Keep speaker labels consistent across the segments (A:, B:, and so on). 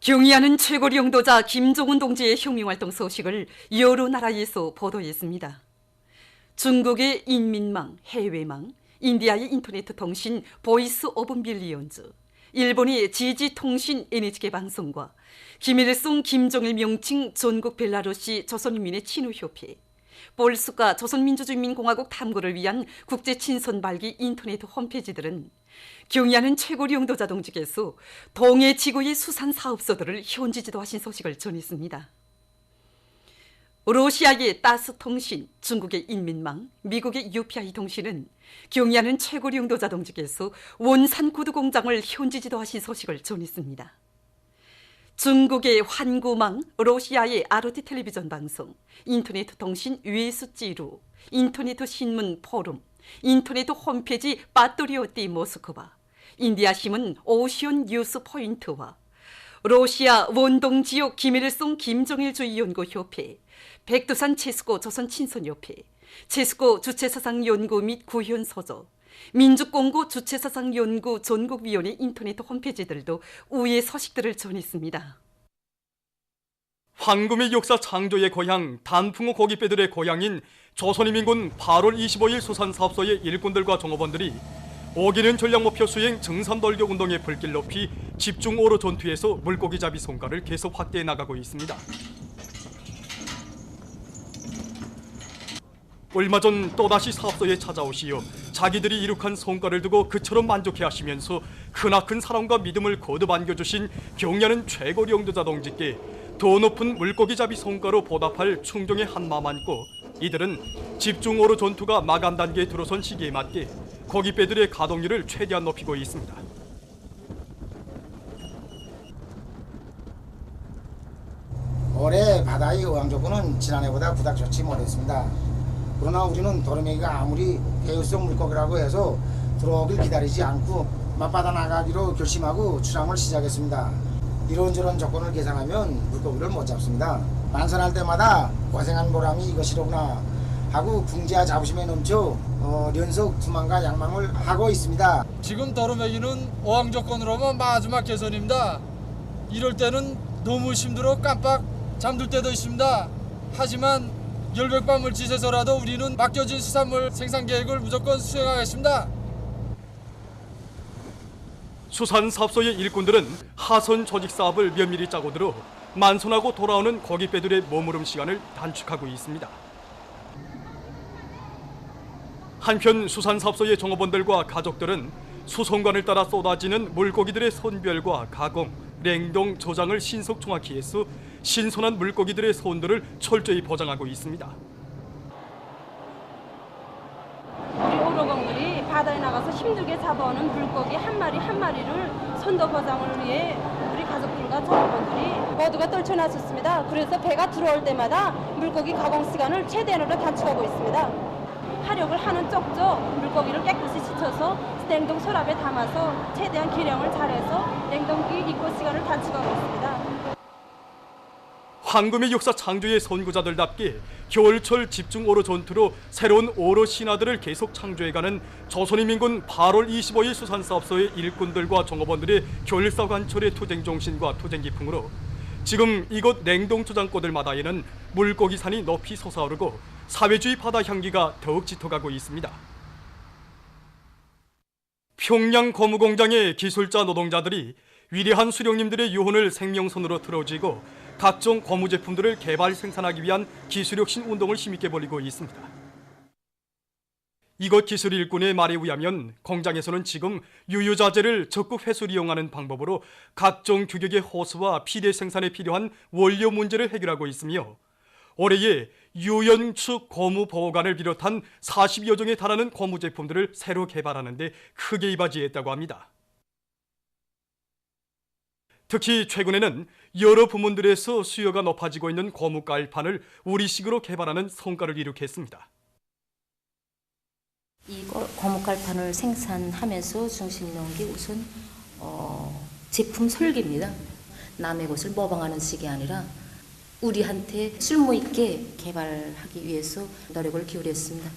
A: 경의하는 최고리 영도자 김정은 동지의 혁명활동 소식을 여러 나라에서 보도했습니다. 중국의 인민망, 해외망, 인디아의 인터넷 통신 보이스 오브 밀리언즈, 일본의 지지통신 NHK 방송과 김일성, 김정일 명칭 전국 벨라루시 조선인민의 친우협회, 볼스카 조선민주주의인민공화국 탐구를 위한 국제친선발기 인터넷 홈페이지들은 경의하는 최고리 영도자 동지께서 동해 지구의 수산 사업소들을 현지 지도하신 소식을 전했습니다. 러시아의 따스통신, 중국의 인민망, 미국의 UPI 통신은 경의하는 최고리 영도자 동지께서 원산 구두 공장을 현지 지도하신 소식을 전했습니다. 중국의 환구망, 러시아의 RT 텔레비전 방송, 인터넷 통신 웨스지루, 인터넷 신문 포럼, 인터넷 홈페이지 빠뚜리오띠 모스크바, 인디아 신문 오션 뉴스 포인트와 러시아 원동 지역 김일성 김정일주의 연구협회, 백두산 체스코 조선친선협회, 체스코 주체사상 연구 및 구현 서적, 민주공고 주체사상 연구 전국위원회 인터넷 홈페이지들도 우의 소식들을 전했습니다.
B: 황금의 역사 창조의 고향 단풍호 고깃배들의 고향인 조선인민군 8월 25일 수산사업소의 일꾼들과 종업원들이 오기는 전략목표 수행 정산돌격 운동의 불길 높이 집중 오로 전투에서 물고기 잡이 성과를 계속 확대해 나가고 있습니다. 얼마 전 또다시 사업소에 찾아오시어 자기들이 이룩한 성과를 두고 그처럼 만족해 하시면서 크나큰 사랑과 믿음을 거듭 안겨주신 경의하는 최고리 영도자 동지께 더 높은 물고기 잡이 성과로 보답할 충정의 한마음 안고 이들은 집중 오로 전투가 마감 단계에 들어선 시기에 맞게 고깃배들의 가동률을 최대한 높이고 있습니다.
C: 올해 바다의 어항 조건은 지난해보다 그닥 좋지 못했습니다. 그러나 우리는 도르메기가 아무리 해유성 물고기라고 해서 들어오길 기다리지 않고 맞바다 나가기로 결심하고 출항을 시작했습니다. 이런저런 조건을 계산하면 물고기를 못 잡습니다. 만선할 때마다 고생한 보람이 이것이로구나 하고 궁지와 자부심에 넘쳐 연속 투망과 양망을 하고 있습니다.
D: 지금 도르메기는 어항 조건으로만 마지막 개선입니다. 이럴 때는 너무 힘들어 깜빡 잠들 때도 있습니다. 하지만 열백밤을 지새서라도 우리는 맡겨진 수산물 생산 계획을 무조건 수행하겠습니다.
B: 수산사업소의 일꾼들은 하선 조직 사업을 면밀히 짜고 들어 만선하고 돌아오는 고깃배들의 머무름 시간을 단축하고 있습니다. 한편 수산사업소의 종업원들과 가족들은 수송관을 따라 쏟아지는 물고기들의 선별과 가공, 냉동, 저장을 신속 정확히 해서 신선한 물고기들의 손들을 철저히 보장하고 있습니다.
E: 우리 오로공들이 바다에 나가서 힘들게 잡아오는 물고기 한 마리 한 마리를 선도 보장을 위해 우리 가족들과 종업원들이 모두가 떨쳐놨었습니다. 그래서 배가 들어올 때마다 물고기 가공 시간을 최대한으로 단축하고 있습니다. 화력을 하는 쪽쪽 물고기를 깨끗이 씻어서 냉동 서랍에 담아서 최대한 계량을 잘해서 냉동기 입고 시간을 단축하고 있습니다.
B: 황금의 역사 창조의 선구자들답게 겨울철 집중 오로 전투로 새로운 오로 신화들을 계속 창조해가는 조선인민군 8월 25일 수산사업소의 일꾼들과 종업원들의 결사관철의 투쟁정신과 투쟁기풍으로 지금 이곳 냉동저장고들마다에는 물고기산이 높이 솟아오르고 사회주의 바다 향기가 더욱 짙어가고 있습니다. 평양 고무공장의 기술자 노동자들이 위대한 수령님들의 유혼을 생명선으로 틀어쥐고 각종 고무 제품들을 개발 생산하기 위한 기술혁신 운동을 힘있게 벌이고 있습니다. 이곳 기술 일꾼의 말에 의하면 공장에서는 지금 유유자재를 적극 회수 이용하는 방법으로 각종 규격의 호스와 피대 생산에 필요한 원료 문제를 해결하고 있으며 올해에 유연축 고무 보호관을 비롯한 40여 종에 달하는 고무 제품들을 새로 개발하는 데 크게 이바지했다고 합니다. 특히 최근에는 여러 부문들에서 수요가 높아지고 있는 고무 깔판을 우리식으로 개발하는 성과를 이룩했습니다.
F: 이 고무 깔판을 생산하면서 중심 놓은 게 우선 제품 설계입니다. 남의 것을 모방하는 식이 아니라 우리한테 쓸모 있게 개발하기 위해서 노력을 기울였습니다.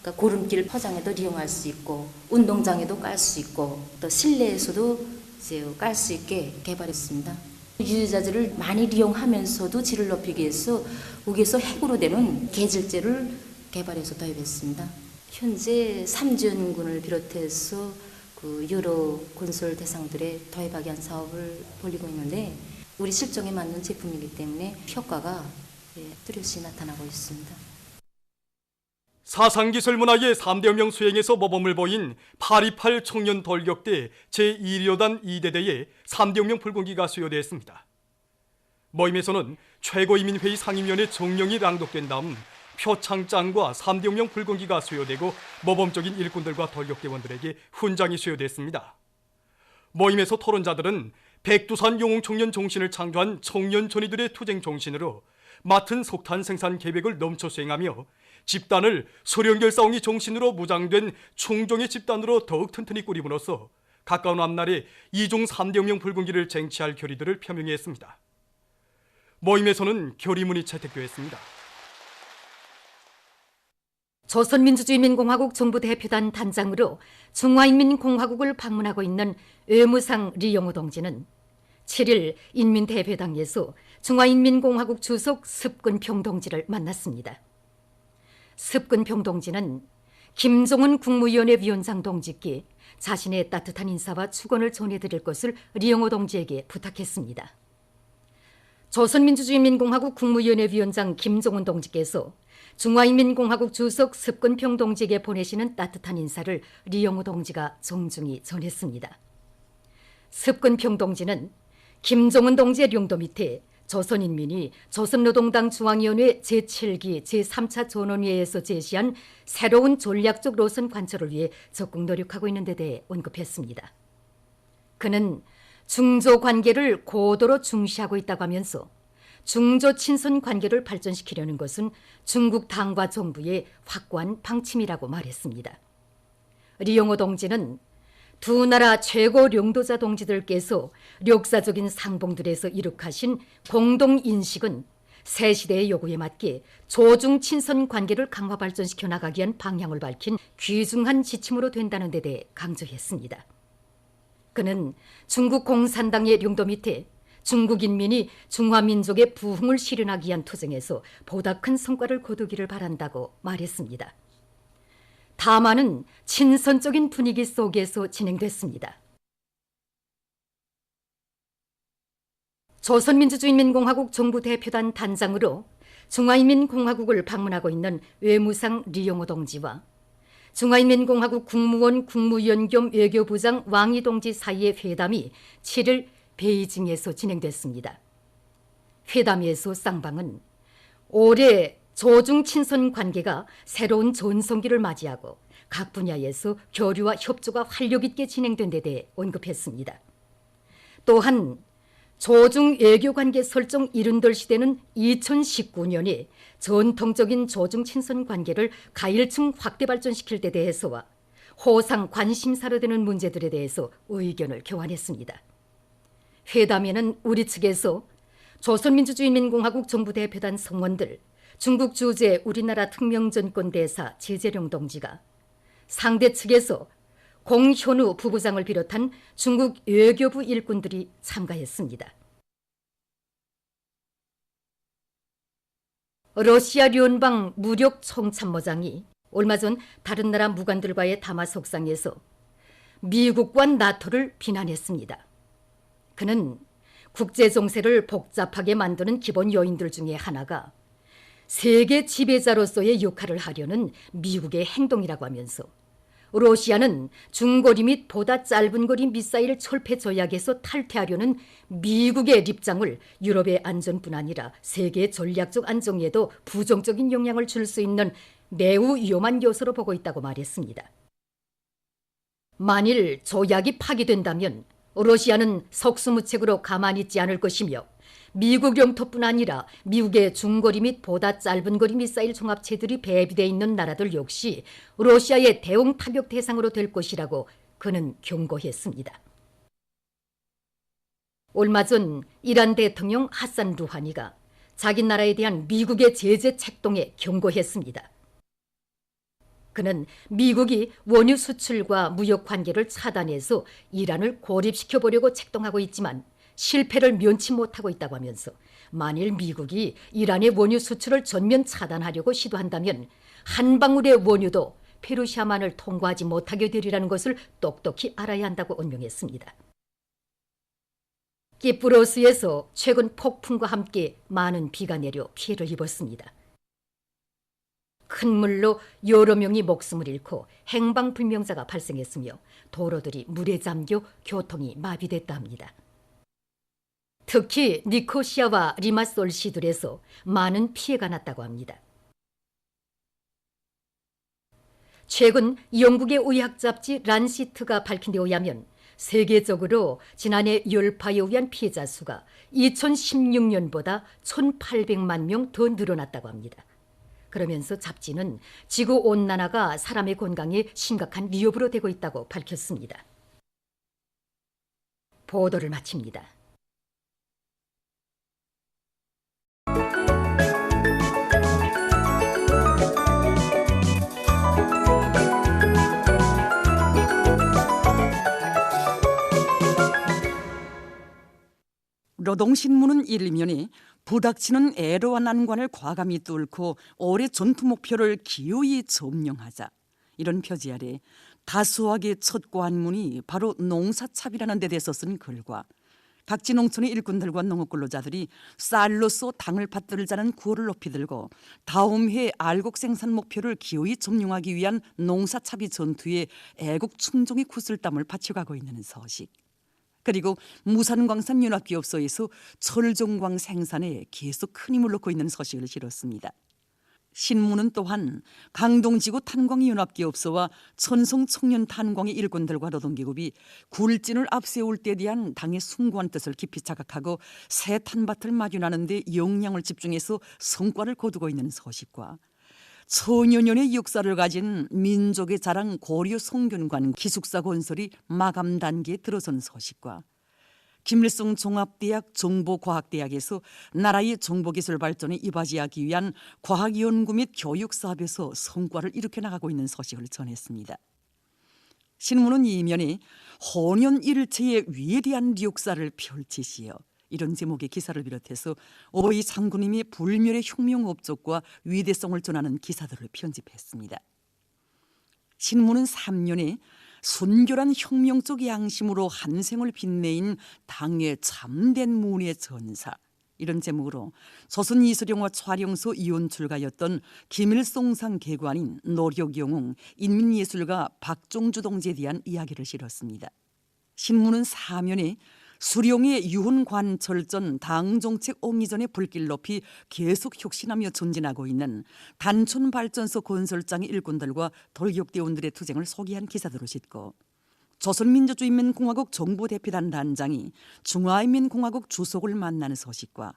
F: 그러니까 고름길 포장에도 이용할 수 있고 운동장에도 깔 수 있고 또 실내에서도 이제 깔 수 있게 개발했습니다. 유유자재를 많이 이용하면서도 질을 높이기 위해서 우기에서 핵으로 되는 계질제를 개발해서 도입했습니다. 현재 삼지연군을 비롯해서 그 여러 건설 대상들의 도입하기 위한 사업을 벌이고 있는데 우리 실정에 맞는 제품이기 때문에 효과가 뚜렷이 나타나고 있습니다.
B: 사상기술 문화의 3대 혁명 수행에서 모범을 보인 8.28 청년 돌격대 제2리어단 2대대에 3대 혁명 불공기가 수여되었습니다. 모임에서는 최고인민회의 상임위원회 정령이 낭독된 다음 표창장과 3대 혁명 불공기가 수여되고 모범적인 일꾼들과 돌격대원들에게 훈장이 수여됐습니다. 모임에서 토론자들은 백두산 영웅청년 정신을 창조한 청년 전위들의 투쟁 정신으로 맡은 석탄 생산 계획을 넘쳐 수행하며 집단을 소련결사옹이 정신으로 무장된 충종의 집단으로 더욱 튼튼히 꾸림으로써 가까운 앞날에 2종 3대 혁명 불공기를 쟁취할 결의들을 표명했습니다. 모임에서는 결의문이 채택되었습니다.
G: 조선민주주의인민공화국 정부대표단 단장으로 중화인민공화국을 방문하고 있는 외무상 리영호 동지는 7일 인민대표당에서 중화인민공화국 주석 습근평 동지를 만났습니다. 습근평 동지는 김종은 국무위원회 위원장 동지께 자신의 따뜻한 인사와 축원을 전해드릴 것을 리영호 동지에게 부탁했습니다. 조선민주주의인민공화국 국무위원회 위원장 김종은 동지께서 중화인민공화국 주석 습근평 동지에게 보내시는 따뜻한 인사를 리영호 동지가 정중히 전했습니다. 습근평 동지는 김종은 동지의 령도 밑에 조선인민이 조선노동당 중앙위원회 제7기 제3차 전원회의에서 제시한 새로운 전략적 노선 관철을 위해 적극 노력하고 있는 데 대해 언급했습니다. 그는 중조 관계를 고도로 중시하고 있다고 하면서 중조 친선 관계를 발전시키려는 것은 중국 당과 정부의 확고한 방침이라고 말했습니다. 리영호 동지는 두 나라 최고領導자 동지들께서 역사적인 상봉들에서 이룩하신 공동인식은 새 시대의 요구에 맞게 조중 친선 관계를 강화 발전시켜 나가기 위한 방향을 밝힌 귀중한 지침으로 된다는 데 대해 강조했습니다. 그는 중국 공산당의 령도 밑에 중국 인민이 중화민족의 부흥을 실현하기 위한 투쟁에서 보다 큰 성과를 거두기를 바란다고 말했습니다. 담화는 친선적인 분위기 속에서 진행됐습니다. 조선민주주의인민공화국 정부대표단 단장으로 중화인민공화국을 방문하고 있는 외무상 리영호 동지와 중화인민공화국 국무원 국무위원 겸 외교부장 왕이 동지 사이의 회담이 7일 베이징에서 진행됐습니다. 회담에서 쌍방은 올해 조중 친선 관계가 새로운 전성기를 맞이하고 각 분야에서 교류와 협조가 활력 있게 진행된 데 대해 언급했습니다. 또한 조중 외교관계 설정 이른돌 시대는 2019년에 전통적인 조중 친선 관계를 가일층 확대 발전시킬 데 대해서와 호상 관심사로 되는 문제들에 대해서 의견을 교환했습니다. 회담에는 우리 측에서 조선민주주의인민공화국 정부대표단 성원들, 중국 주재 우리나라 특명전권대사 제재룡 동지가 상대 측에서 공현우 부부장을 비롯한 중국 외교부 일꾼들이 참가했습니다. 러시아 련방 무력 총참모장이 얼마 전 다른 나라 무관들과의 담화 속상에서 미국과 나토를 비난했습니다. 그는 국제 정세를 복잡하게 만드는 기본 요인들 중에 하나가 세계 지배자로서의 역할을 하려는 미국의 행동이라고 하면서 러시아는 중거리 및 보다 짧은 거리 미사일 철폐 조약에서 탈퇴하려는 미국의 입장을 유럽의 안전뿐 아니라 세계 전략적 안정에도 부정적인 영향을 줄 수 있는 매우 위험한 요소로 보고 있다고 말했습니다. 만일 조약이 파기된다면 러시아는 속수무책으로 가만히 있지 않을 것이며 미국 영토뿐 아니라 미국의 중거리 및 보다 짧은 거리 미사일 종합체들이 배비되어 있는 나라들 역시 러시아의 대응 타격 대상으로 될 것이라고 그는 경고했습니다. 얼마 전 이란 대통령 하산 루하니가 자기 나라에 대한 미국의 제재 책동에 경고했습니다. 그는 미국이 원유 수출과 무역 관계를 차단해서 이란을 고립시켜보려고 책동하고 있지만 실패를 면치 못하고 있다고 하면서 만일 미국이 이란의 원유 수출을 전면 차단하려고 시도한다면 한 방울의 원유도 페르시아만을 통과하지 못하게 되리라는 것을 똑똑히 알아야 한다고 언명했습니다. 키프로스에서 최근 폭풍과 함께 많은 비가 내려 피해를 입었습니다. 큰 물로 여러 명이 목숨을 잃고 행방불명자가 발생했으며 도로들이 물에 잠겨 교통이 마비됐다 합니다. 특히 니코시아와 리마솔 시들에서 많은 피해가 났다고 합니다. 최근 영국의 의학 잡지 란시트가 밝힌 데 의하면 세계적으로 지난해 열파에 의한 피해자 수가 2016년보다 1,800만 명 더 늘어났다고 합니다. 그러면서 잡지는 지구온난화가 사람의 건강에 심각한 위협으로 되고 있다고 밝혔습니다. 보도를 마칩니다.
H: 노동신문은 일면에 부닥치는 애로와 난관을 과감히 뚫고 올해 전투 목표를 기어이 점령하자, 이런 표지 아래 다수하게 첫 관문이 바로 농사차비라는 데 대해서 쓴 글과 각지 농촌의 일꾼들과 농업근로자들이 쌀로서 당을 받들자는 구호를 높이 들고 다음 해 알곡 생산 목표를 기어이 점령하기 위한 농사차비 전투에 애국 충종의 구슬땀을 바쳐가고 있는 소식, 그리고 무산광산연합기업소에서 철종광 생산에 계속 큰 힘을 놓고 있는 소식을 실었습니다. 신문은 또한 강동지구 탄광연합기업소와 천성청년탄광의 일꾼들과 노동기업이 굴진을 앞세울 때에 대한 당의 숭고한 뜻을 깊이 자각하고 새 탄밭을 마련하는 데 역량을 집중해서 성과를 거두고 있는 소식과 천여년의 역사를 가진 민족의 자랑 고려 성균관 기숙사 건설이 마감 단계에 들어선 소식과 김일성 종합대학 정보과학대학에서 나라의 정보기술 발전에 이바지하기 위한 과학연구 및 교육사업에서 성과를 일으켜 나가고 있는 소식을 전했습니다. 신문은 이면에 혼연일체의 위대한 역사를 펼치시어, 이런 제목의 기사를 비롯해서 오이 장군님의 불멸의 혁명 업적과 위대성을 전하는 기사들을 편집했습니다. 신문은 3년에 순결한 혁명적 양심으로 한생을 빛내인 당의 참된 문의 전사, 이런 제목으로 조선 이수령화 촬영소 이혼출가였던 김일성상 계관인 노력영웅 인민예술가 박종주 동지에 대한 이야기를 실었습니다. 신문은 사면에 수령의 유훈관철전 당정책 옹이전의 불길 높이 계속 혁신하며 전진하고 있는 단촌발전소 건설장의 일꾼들과 돌격대원들의 투쟁을 소개한 기사들을 싣고 조선민주주의인민공화국 정부대표단 단장이 중화인민공화국 주석을 만나는 소식과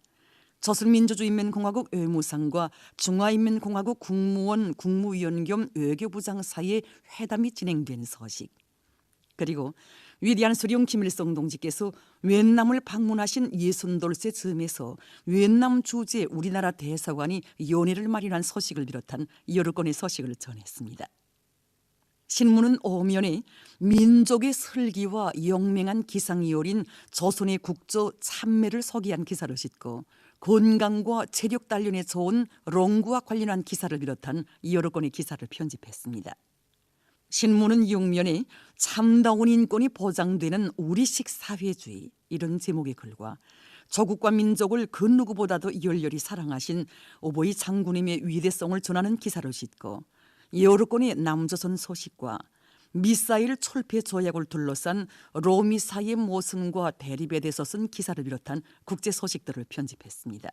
H: 조선민주주의인민공화국 외무상과 중화인민공화국 국무원 국무위원 겸 외교부장 사이의 회담이 진행된 소식, 그리고 위대한 수령 김일성 동지께서 윈남을 방문하신 60돌째 즈음에서 윈남 주재 우리나라 대사관이 연회를 마련한 소식을 비롯한 여러 건의 소식을 전했습니다. 신문은 오면에 민족의 설기와 영맹한 기상이 어린 조선의 국조 참매를 소개한 기사를 싣고 건강과 체력 단련에 좋은 롱구와 관련한 기사를 비롯한 여러 건의 기사를 편집했습니다. 신문은 6면에 참다운 인권이 보장되는 우리식 사회주의, 이런 제목의 글과 조국과 민족을 그 누구보다도 열렬히 사랑하신 오보이 장군님의 위대성을 전하는 기사를 싣고 여러 건의 남조선 소식과 미사일 철폐 조약을 둘러싼 로미사의 모순과 대립에 대해서 쓴 기사를 비롯한 국제 소식들을 편집했습니다.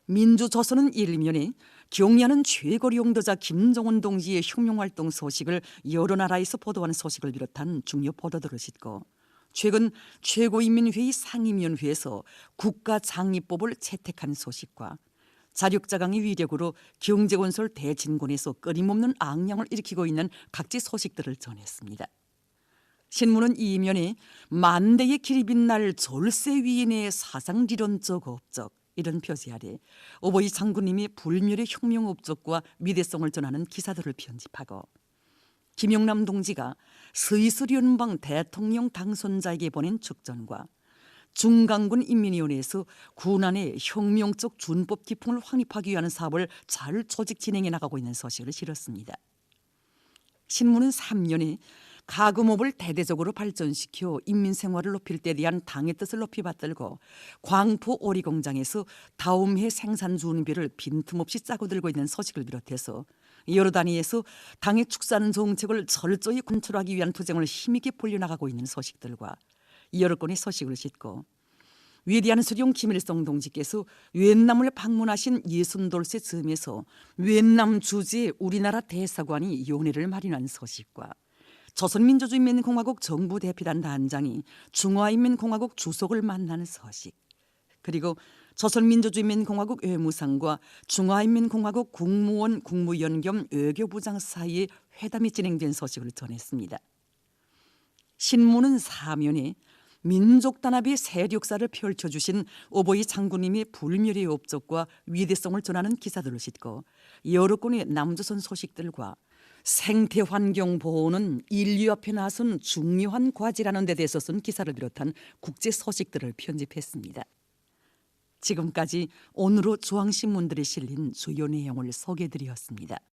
H: 민주조선은 일면에 경야는 최고 용도자 김정은 동지의 혁명활동 소식을 여러 나라에서 보도하는 소식을 비롯한 중요 보도들을 싣고 최근 최고인민회의 상임위원회에서 국가장의법을 채택한 소식과 자력자강의 위력으로 경제건설 대진군에서 끊임없는 악량을 일으키고 있는 각지 소식들을 전했습니다. 신문은 이면에 만대의 길이 빛날 졸세 위인의 사상리론적 업적, 이런 표지 아래 오보이 장군님이 불멸의 혁명 업적과 위대성을 전하는 기사들을 편집하고 김영남 동지가 스위스 연방 대통령 당선자에게 보낸 축전과 중강군 인민위원회에서 군안의 혁명적 준법 기풍을 확립하기 위한 사업을 잘 조직 진행해 나가고 있는 소식을 실었습니다. 신문은 3년에 가금업을 대대적으로 발전시켜 인민 생활을 높일 때 대한 당의 뜻을 높이 받들고 광포 오리공장에서 다음해 생산 준비를 빈틈없이 짜고 들고 있는 소식을 비롯해서 여러 단위에서 당의 축산 정책을 철저히 컨트롤하기 위한 투쟁을 힘있게 벌려나가고 있는 소식들과 여러 건의 소식을 싣고 위대한 수령 김일성 동지께서 위엔남을 방문하신 60돌째 즈음에서 위엔남 주재 우리나라 대사관이 연회를 마련한 소식과 조선민주주의인민공화국 정부 대표단 단장이 중화인민공화국 주석을 만나는 소식, 그리고 조선민주주의인민공화국 외무상과 중화인민공화국 국무원 국무위원 겸 외교부장 사이에 회담이 진행된 소식을 전했습니다. 신문은 사면에 민족단합의 세력사를 펼쳐주신 오보이 장군님의 불멸의 업적과 위대성을 전하는 기사들을 싣고 여러 건의 남조선 소식들과 생태환경 보호는 인류 앞에 나선 중요한 과제라는 데 대해서 쓴 기사를 비롯한 국제 소식들을 편집했습니다. 지금까지 오늘의 중앙신문들에 실린 주요 내용을 소개해드렸습니다.